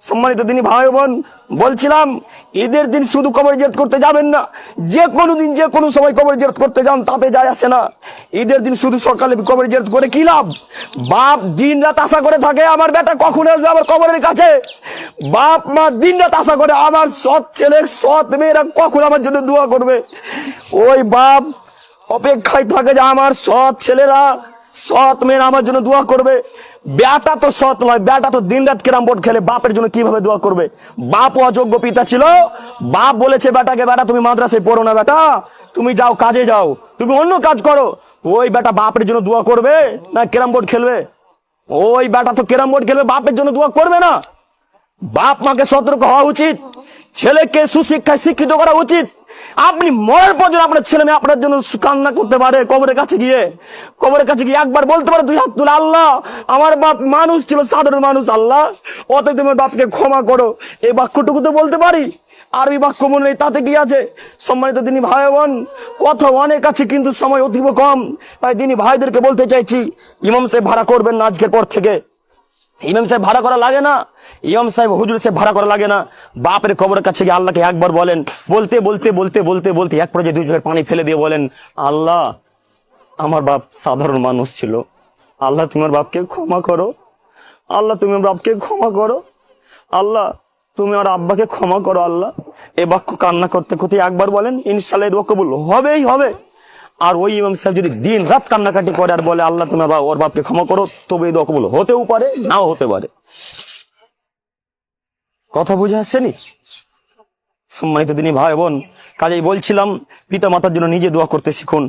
সম্মানিত দিনী ভাই বোন, বলছিলাম ঈদের দিন শুধু কবর জিয়ারত করতে যাবেন না, যে কোনো দিন যে কোনো সময় কবর জিয়ারত করতে যান, তাতে যায় আসে না। ঈদের দিন শুধু সকালে কবর জিয়ারত করে কি লাভ? বাপ দিন রাত আশা করে থাকে আমার বেটা কখন আসবে আমার কবরের কাছে। বাপ মা দিন রাত আশা করে আমার সৎ ছেলে সৎ মেয়েরা কখন আমার জন্য দোয়া করবে। ওই বাপ অপেক্ষায় থাকে যে আমার সৎ ছেলেরা সৎ মেয়েরা আমার জন্য দোয়া করবে। বেটা তো সৎ নয়, বেটা তো দিন রাত ক্যারাম বোর্ড খেলে, বাপের জন্য কিভাবে দোয়া করবে? বাপ অযোগ্য পিতা ছিল। বাপ বলেছে বেটাকে, বেটা তুমি মাদ্রাসায় পড়ো না, বেটা তুমি যাও কাজে যাও, তুমি অন্য কাজ করো। ওই বেটা বাপের জন্য দোয়া করবে না ক্যারাম বোর্ড খেলবে? ওই বেটা তো ক্যারাম বোর্ড খেলবে, বাপের জন্য দোয়া করবে না। বাপ মাকে সতর্ক হওয়া উচিত, ছেলেকে সুশিক্ষায় শিক্ষিত করা উচিত। আপনি মরার পর যেন আপনার ছেলে মেয়ে আপনার জন্য কান্না করতে পারে, কবরের কাছে গিয়ে একবার বলতে পারে দুই হাত তুলে, আল্লাহ আমার বাপ মানুষ ছিল, সাধারণ মানুষ, আল্লাহ অতএব তোমার বাপকে ক্ষমা করো। এই বাক্যটুকু তো বলতে পারি, আরবি বাক্য মনে নেই, তাতে কি আছে? সম্মানিত দিনী ভাই বোন, কথা অনেক আছে কিন্তু সময় অতীব কম, তাই দিনী ভাইদেরকে বলতে চাইছি, ইমাম সাহেব ভাড়া করবেন না আজকের পর থেকে। ইমাম সাহেব ভাড়া করা লাগে না, ইমাম সাহেব হুজুর সাহেব ভাড়া করা লাগে না। বাপের কবরের কাছে গিয়ে আল্লাহকে একবার বলেন, বলতে বলতে বলতে বলতে বলতে এক পর্যায়ে দুই চোখের পানি ফেলে দিয়ে বলেন, আল্লাহ আমার বাপ সাধারণ মানুষ ছিল, আল্লাহ তোমার বাপকে ক্ষমা করো, আল্লাহ তুমি আমার বাপকে ক্ষমা করো, আল্লাহ তুমি আমার আব্বাকে ক্ষমা করো। আল্লাহ এ বাক্য কান্না করতে করতে একবার বলেন, ইনশাল্লাহ এই দোয়া কবুল হবেই হবে। আর ওই ইমাম সাহেব যদি দিন রাত কান্নাকাটি করে আর বলে আল্লাহ তুমি ওর বাপকে ক্ষমা করো, তবে এই দোয়া কবুল হতেও পারে, নাও হতে পারে। কথা বুঝে আসছেনি? সম্মানিত দিনী ভাই বোন, কাজেই বলছিলাম পিতা মাতার জন্য নিজে দোয়া করতে শিখুন।